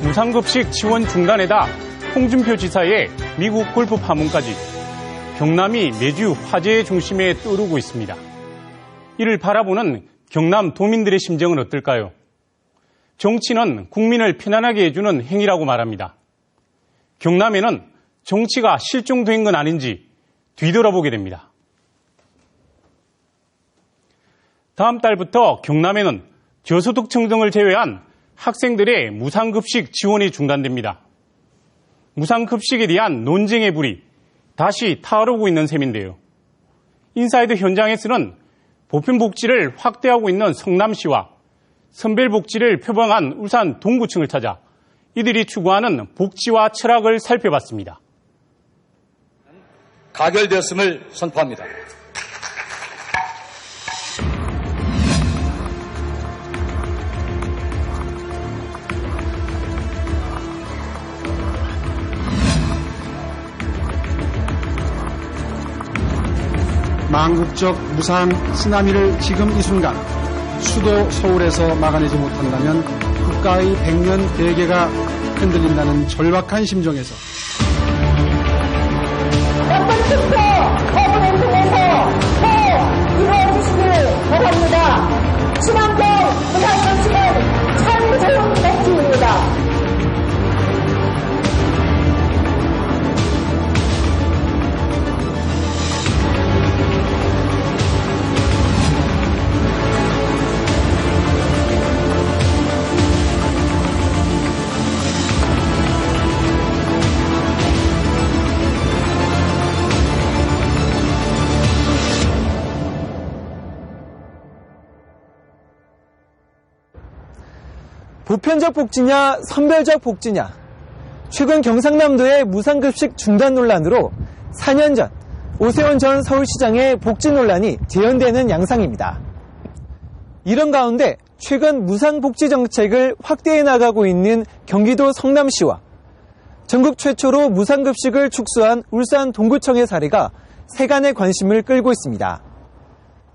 무상급식 지원 중단에다 홍준표 지사의 미국 골프 파문까지 경남이 매주 화제의 중심에 떠오르고 있습니다. 이를 바라보는 경남 도민들의 심정은 어떨까요? 정치는 국민을 편안하게 해주는 행위라고 말합니다. 경남에는 정치가 실종된 건 아닌지 뒤돌아보게 됩니다. 다음 달부터 경남에는 저소득층 등을 제외한 학생들의 무상급식 지원이 중단됩니다. 무상급식에 대한 논쟁의 불이 다시 타오르고 있는 셈인데요. 인사이드 현장에서는 보편복지를 확대하고 있는 성남시와 선별복지를 표방한 울산 동구청을 찾아 이들이 추구하는 복지와 철학을 살펴봤습니다. 가결되었음을 선포합니다. 망국적 무상 쓰나미를 지금 이 순간 수도 서울에서 막아내지 못한다면 국가의 100년 대계가 흔들린다는 절박한 심정에서 어떤 투표, 거부를 통해서 더 이루어지시길 바랍니다. 친환경 무상급식은 참 좋은 복지입니다. 보편적 복지냐 선별적 복지냐. 최근 경상남도의 무상급식 중단 논란으로 4년 전 오세훈 전 서울시장의 복지 논란이 재현되는 양상입니다. 이런 가운데 최근 무상복지 정책을 확대해 나가고 있는 경기도 성남시와 전국 최초로 무상급식을 축소한 울산 동구청의 사례가 세간의 관심을 끌고 있습니다.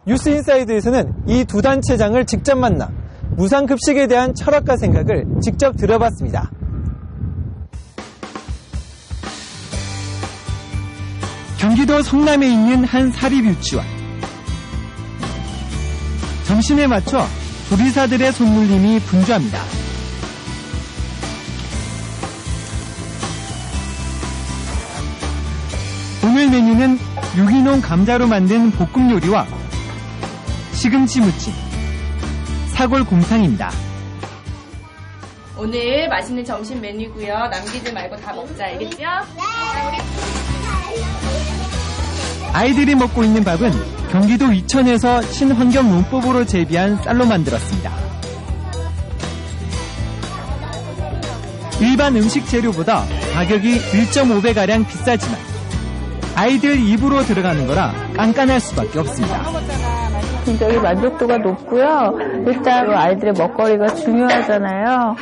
뉴스인사이드에서는 이 두 단체장을 직접 만나 무상급식에 대한 철학과 생각을 직접 들어봤습니다. 경기도 성남에 있는 한 사립유치원. 점심에 맞춰 조리사들의 손놀림이 분주합니다. 오늘 메뉴는 유기농 감자로 만든 볶음 요리와 시금치 무침, 사골곰탕입니다. 오늘 맛있는 점심 메뉴고요. 남기지 말고 다 먹자, 알겠죠? 네. 아이들이 먹고 있는 밥은 경기도 이천에서 친환경 농법으로 재배한 쌀로 만들었습니다. 일반 음식 재료보다 가격이 1.5배가량 비싸지만 아이들 입으로 들어가는 거라 깐깐할 수밖에 없습니다. 굉장히 만족도가 높고요. 일단 아이들의 먹거리가 중요하잖아요.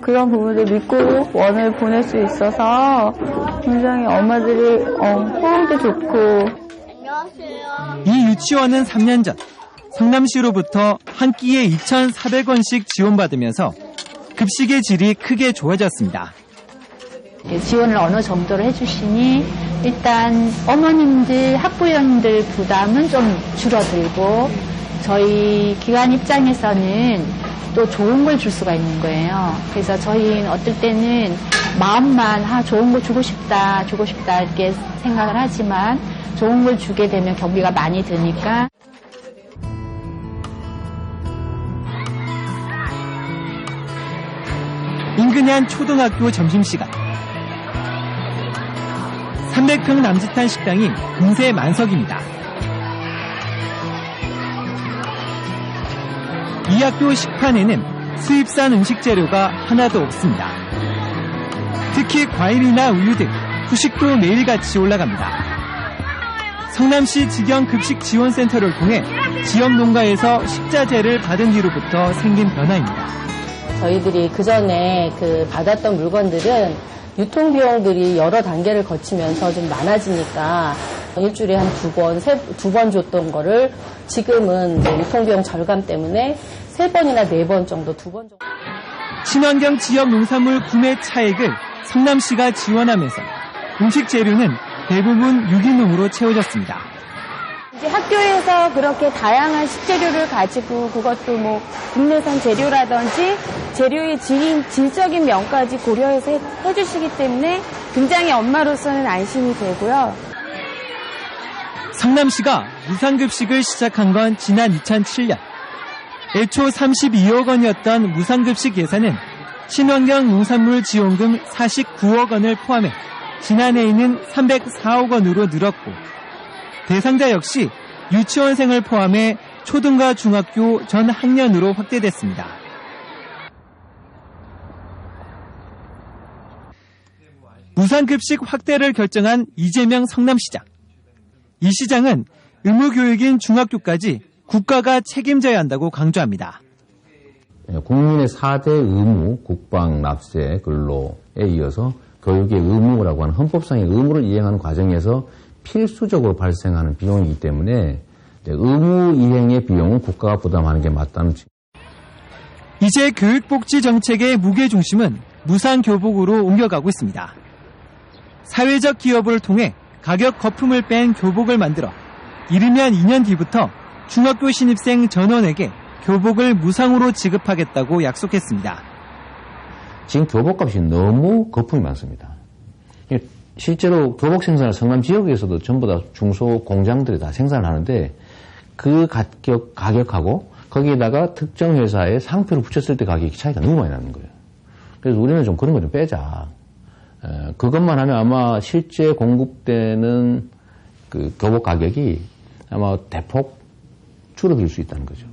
그런 부분을 믿고 원을 보낼 수 있어서 굉장히 엄마들이 호응도 좋고. 이 유치원은 3년 전 성남시로부터 한 끼에 2,400원씩 지원받으면서 급식의 질이 크게 좋아졌습니다. 지원을 어느 정도로 해주시니 일단 어머님들, 학부형들 부담은 좀 줄어들고 저희 기관 입장에서는 또 좋은 걸 줄 수가 있는 거예요. 그래서 저희는 어떨 때는 마음만 좋은 거 주고 싶다 이렇게 생각을 하지만 좋은 걸 주게 되면 경비가 많이 드니까 인근의 한 초등학교 점심시간 300평 남짓한 식당이 금세 만석입니다. 이 학교 식판에는 수입산 음식 재료가 하나도 없습니다. 특히 과일이나 우유 등 후식도 매일같이 올라갑니다. 성남시 직영급식지원센터를 통해 지역 농가에서 식자재를 받은 뒤로부터 생긴 변화입니다. 저희들이 그전에 받았던 물건들은 유통비용들이 여러 단계를 거치면서 좀 많아지니까 일주일에 한 두 번 줬던 거를 지금은 유통비용 절감 때문에 3번이나 4번 정도, 2번 정도. 친환경 지역 농산물 구매 차액을 성남시가 지원하면서 음식 재료는 대부분 유기농으로 채워졌습니다. 이제 학교에서 그렇게 다양한 식재료를 가지고 그것도 뭐 국내산 재료라든지 재료의 질적인 면까지 고려해서 해주시기 때문에 굉장히 엄마로서는 안심이 되고요. 성남시가 무상급식을 시작한 건 지난 2007년. 애초 32억 원이었던 무상급식 예산은 친환경 농산물 지원금 49억 원을 포함해 지난해에는 304억 원으로 늘었고 대상자 역시 유치원생을 포함해 초등과 중학교 전 학년으로 확대됐습니다. 무상급식 확대를 결정한 이재명 성남시장. 이 시장은 의무교육인 중학교까지 국가가 책임져야 한다고 강조합니다. 국민의 4대 의무, 국방, 납세, 근로에 이어서 교육의 의무라고 하는 헌법상의 의무를 이행하는 과정에서 필수적으로 발생하는 비용이기 때문에 의무 이행의 비용은 국가가 부담하는 게 맞다는 측면. 이제 교육복지 정책의 무게중심은 무상교복으로 옮겨가고 있습니다. 사회적 기업을 통해 가격 거품을 뺀 교복을 만들어 이르면 2년 뒤부터 중학교 신입생 전원에게 교복을 무상으로 지급하겠다고 약속했습니다. 지금 교복값이 너무 거품이 많습니다. 실제로 교복 생산을 성남 지역에서도 전부 다 중소공장들이 다 생산을 하는데 그 가격하고 거기에다가 특정 회사에 상표를 붙였을 때 가격이 차이가 너무 많이 나는 거예요. 그래서 우리는 좀 그런 거 좀 빼자. 그것만 하면 아마 실제 공급되는 그 교복 가격이 아마 대폭 줄어들 수 있다는 거죠.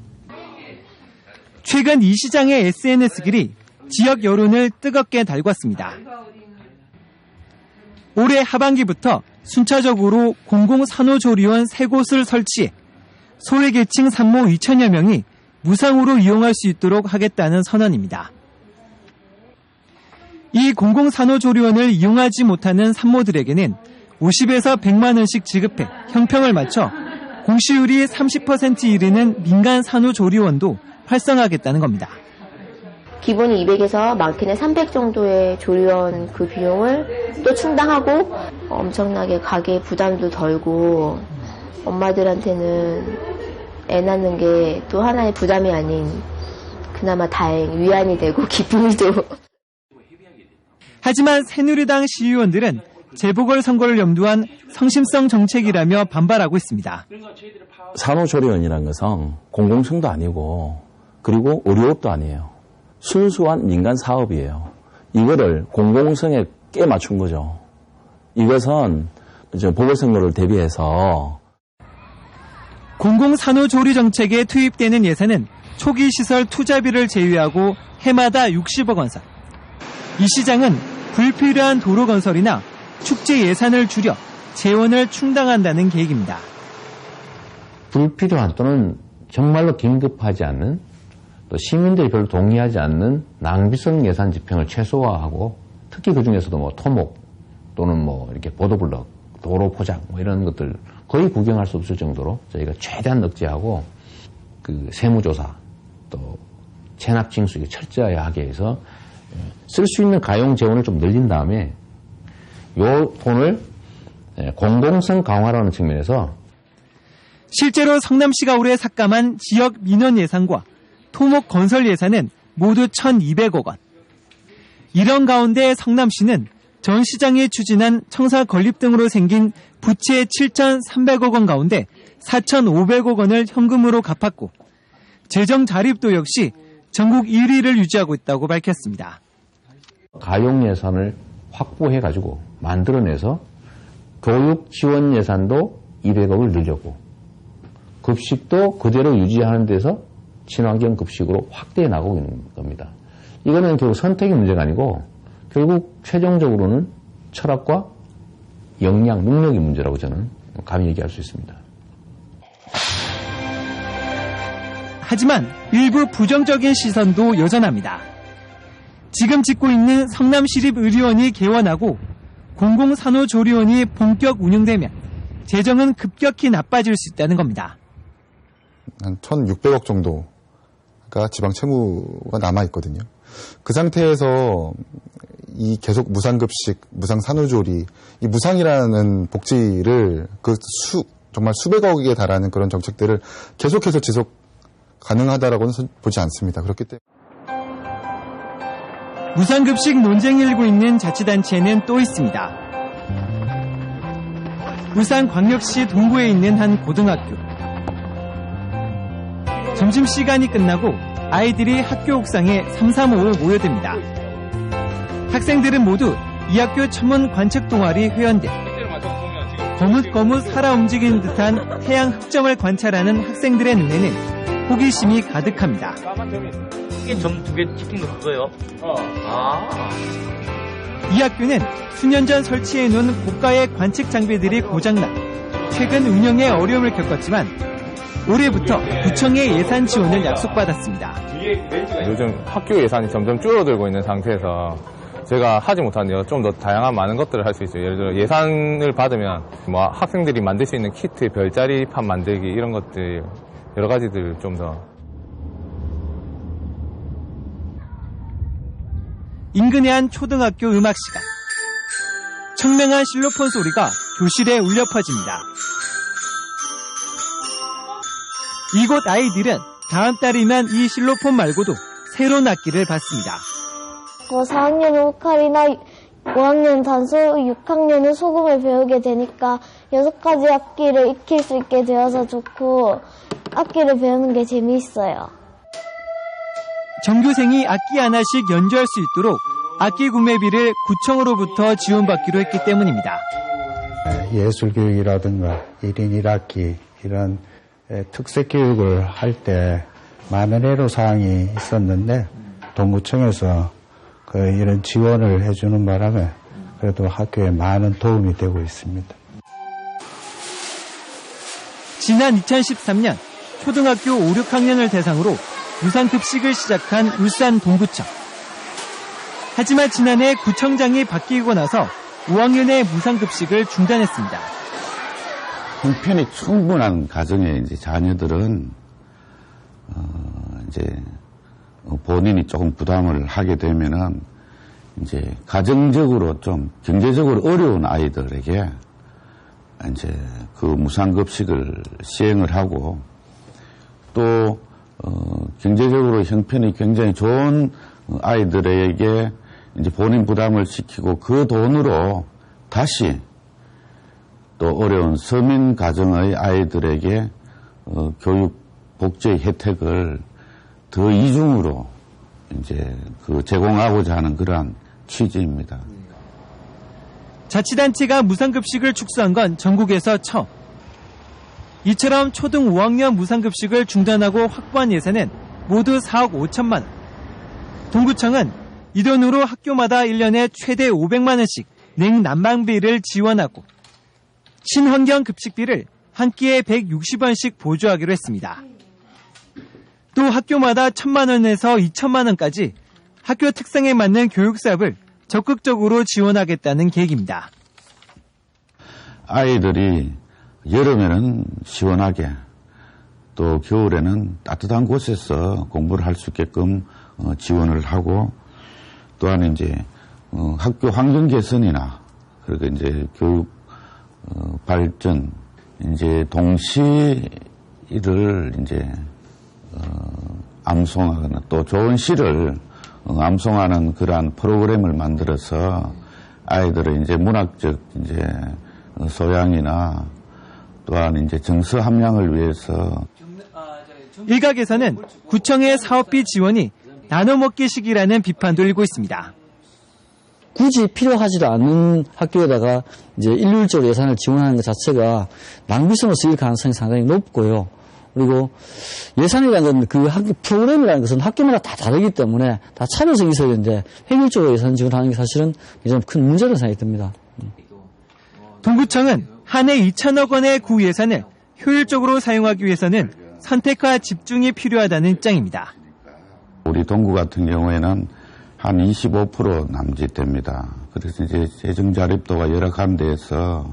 최근 이 시장의 SNS 글이 지역 여론을 뜨겁게 달궜습니다. 올해 하반기부터 순차적으로 공공산후조리원 3곳을 설치해 소외계층 산모 2천여 명이 무상으로 이용할 수 있도록 하겠다는 선언입니다. 이 공공산후조리원을 이용하지 못하는 산모들에게는 50에서 100만 원씩 지급해 형평을 맞춰 공시율이 30% 이르는 민간 산후조리원도 활성화하겠다는 겁니다. 기본이 200에서 많게는 300 정도의 조리원 그 비용을 또 충당하고 엄청나게 가게 부담도 덜고 엄마들한테는 애 낳는 게 또 하나의 부담이 아닌 그나마 위안이 되고 기쁨이도. 하지만 새누리당 시의원들은 재보궐선거를 염두한 성심성 정책이라며 반발하고 있습니다. 산후조리원이라는 것은 공공성도 아니고 그리고 의료업도 아니에요. 순수한 민간 사업이에요. 이거를 공공성에 깨맞춘 거죠. 이것은 이제 보궐선거를 대비해서 공공산후조리 정책에 투입되는 예산은 초기 시설 투자비를 제외하고 해마다 60억 원 선. 이 시장은 불필요한 도로 건설이나 축제 예산을 줄여 재원을 충당한다는 계획입니다. 불필요한 또는 정말로 긴급하지 않는 또 시민들이 별로 동의하지 않는 낭비성 예산 집행을 최소화하고 특히 그중에서도 뭐 토목 또는 뭐 이렇게 보도블럭, 도로 포장 뭐 이런 것들 거의 구경할 수 없을 정도로 저희가 최대한 억제하고 그 세무조사 또 체납징수 철저하게 해서 쓸 수 있는 가용 재원을 좀 늘린 다음에 요 돈을 공공성 강화라는 측면에서 실제로 성남시가 올해 삭감한 지역 민원 예산과 토목 건설 예산은 모두 1,200억 원. 이런 가운데 성남시는 전 시장이 추진한 청사 건립 등으로 생긴 부채 7,300억 원 가운데 4,500억 원을 현금으로 갚았고 재정 자립도 역시 전국 1위를 유지하고 있다고 밝혔습니다. 가용 예산을 확보해가지고 만들어내서 교육 지원 예산도 200억을 늘렸고 급식도 그대로 유지하는 데서 친환경 급식으로 확대해 나가고 있는 겁니다. 이거는 결국 선택의 문제가 아니고 결국 최종적으로는 철학과 역량, 능력의 문제라고 저는 감히 얘기할 수 있습니다. 하지만 일부 부정적인 시선도 여전합니다. 지금 짓고 있는 성남시립의료원이 개원하고 공공산후조리원이 본격 운영되면 재정은 급격히 나빠질 수 있다는 겁니다. 한 1,600억 정도가 지방 채무가 남아있거든요. 그 상태에서 이 계속 무상급식, 무상산후조리, 이 무상이라는 복지를 정말 수백억에 달하는 그런 정책들을 계속해서 지속 가능하다라고는 보지 않습니다. 그렇기 때문에 무상급식 논쟁이 일고 있는 자치단체는 또 있습니다. 울산광역시 동구에 있는 한 고등학교. 점심시간이 끝나고 아이들이 학교 옥상에 삼삼오오 모여듭니다. 학생들은 모두 이 학교 천문 관측 동아리 회원들. 거뭇거뭇 살아 움직이는 듯한 태양 흑점을 관찰하는 학생들의 눈에는 호기심이 가득합니다. 이게 점 2개 찍힌 거 그거요? 이 학교는 수년 전 설치해 놓은 고가의 관측 장비들이 고장나 최근 운영에 어려움을 겪었지만 올해부터 구청의 예산 지원을 약속받았습니다. 요즘 학교 예산이 점점 줄어들고 있는 상태에서 제가 하지 못한 좀 더 다양한 많은 것들을 할 수 있어요. 예를 들어 예산을 받으면 뭐 학생들이 만들 수 있는 키트, 별자리판 만들기 이런 것들 여러 가지들 좀 더. 인근의 한 초등학교 음악 시간. 청명한 실로폰 소리가 교실에 울려 퍼집니다. 이곳 아이들은 다음 달이면 이 실로폰 말고도 새로운 악기를 받습니다. 4학년은 오카리나 5학년 단소, 6학년은 소금을 배우게 되니까 6가지 악기를 익힐 수 있게 되어서 좋고 악기를 배우는 게 재미있어요. 전교생이 악기 하나씩 연주할 수 있도록 악기 구매비를 구청으로부터 지원받기로 했기 때문입니다. 예술교육이라든가 1인 1학기 이런 특색교육을 할 때 많은 애로사항이 있었는데 동구청에서 이런 지원을 해주는 바람에 그래도 학교에 많은 도움이 되고 있습니다. 지난 2013년 초등학교 5, 6학년을 대상으로 무상급식을 시작한 울산 동구청. 하지만 지난해 구청장이 바뀌고 나서 5학년의 무상급식을 중단했습니다. 형편이 충분한 가정의 자녀들은 본인이 조금 부담을 하게 되면은 가정적으로 좀 경제적으로 어려운 아이들에게 그 무상급식을 시행을 하고 또 경제적으로 형편이 굉장히 좋은 아이들에게 본인 부담을 시키고 그 돈으로 다시 또 어려운 서민 가정의 아이들에게 교육 복지의 혜택을 더 이중으로 제공하고자 하는 그러한 취지입니다. 자치단체가 무상급식을 축소한 건 전국에서 처음. 이처럼 초등 5학년 무상급식을 중단하고 확보한 예산은 모두 4억 5천만 원. 동구청은 이 돈으로 학교마다 1년에 최대 500만 원씩 냉난방비를 지원하고 친환경 급식비를 한 끼에 160원씩 보조하기로 했습니다. 또 학교마다 1,000만 원에서 2천만 원까지 학교 특성에 맞는 교육 사업을 적극적으로 지원하겠다는 계획입니다. 아이들이 여름에는 시원하게 또 겨울에는 따뜻한 곳에서 공부를 할 수 있게끔 지원을 하고 또한 학교 환경 개선이나 그리고 교육 발전 동시를 암송하거나 또 좋은 시를 암송하는 그러한 프로그램을 만들어서 아이들의 문학적 소양이나 또한 정서 함량을 위해서 일각에서는 구청의 사업비 지원이 나눠먹기식이라는 비판도 일고 있습니다. 굳이 필요하지도 않은 학교에다가 일률적으로 예산을 지원하는 것 자체가 낭비성으로 쓰일 가능성이 상당히 높고요. 그리고 예산이라는 건 그 학교 프로그램이라는 것은 학교마다 다 다르기 때문에 다 차별성이 있어야 되는데 획일적으로 예산 지원하는 게 사실은 굉장히 큰 문제라는 생각이 듭니다. 동구청은 한 해 2천억 원의 구 예산을 효율적으로 사용하기 위해서는 선택과 집중이 필요하다는 입장입니다. 우리 동구 같은 경우에는 한 25% 남짓됩니다. 그래서 재정 자립도가 열악한 데에서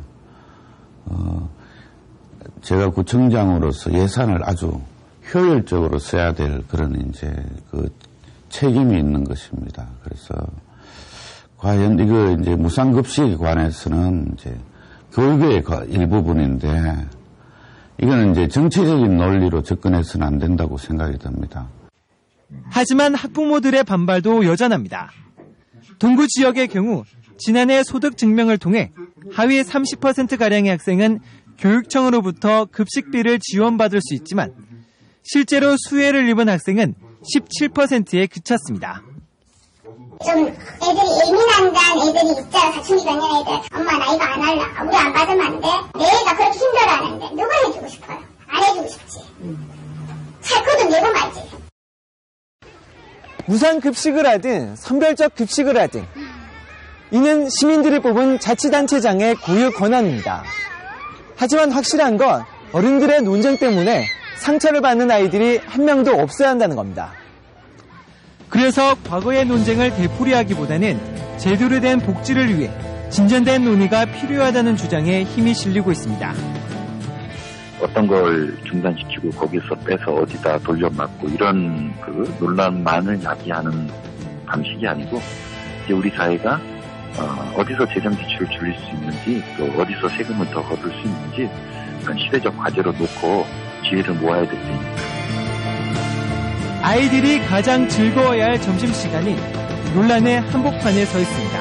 제가 구청장으로서 예산을 아주 효율적으로 써야 될 그런 책임이 있는 것입니다. 그래서 과연 이거 이제 무상급식에 관해서는 이제 교육의 일부분인데 이거는 이제 정치적인 논리로 접근해서는 안 된다고 생각이 듭니다. 하지만 학부모들의 반발도 여전합니다. 동구 지역의 경우 지난해 소득 증명을 통해 하위 30%가량의 학생은 교육청으로부터 급식비를 지원받을 수 있지만 실제로 수혜를 입은 학생은 17%에 그쳤습니다. 좀 애들이 예민한 애들이 있잖아. 사춘기 되는 애들. 엄마 나 이거 안 할라. 우리 안 받으면 안 돼. 내 애가 그렇게 힘들어하는데 누가 해주고 싶어요? 안 해주고 싶지. 살코도 내고 말지. 무상급식을 하든 선별적 급식을 하든 이는 시민들이 뽑은 자치단체장의 고유 권한입니다. 하지만 확실한 건 어른들의 논쟁 때문에 상처를 받는 아이들이 한 명도 없어야 한다는 겁니다. 그래서 과거의 논쟁을 되풀이하기보다는 제대로 된 복지를 위해 진전된 논의가 필요하다는 주장에 힘이 실리고 있습니다. 어떤 걸 중단시키고 거기서 빼서 어디다 돌려막고 이런 그 논란만을 야기하는 방식이 아니고 이제 우리 사회가 어디서 재정 지출을 줄일 수 있는지 또 어디서 세금을 더 거둘 수 있는지 그런 시대적 과제로 놓고 지혜를 모아야 될 때입니다. 아이들이 가장 즐거워야 할 점심시간이 논란의 한복판에 서 있습니다.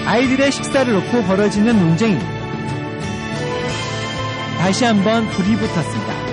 아이들의 식사를 놓고 벌어지는 논쟁이 다시 한번 불이 붙었습니다.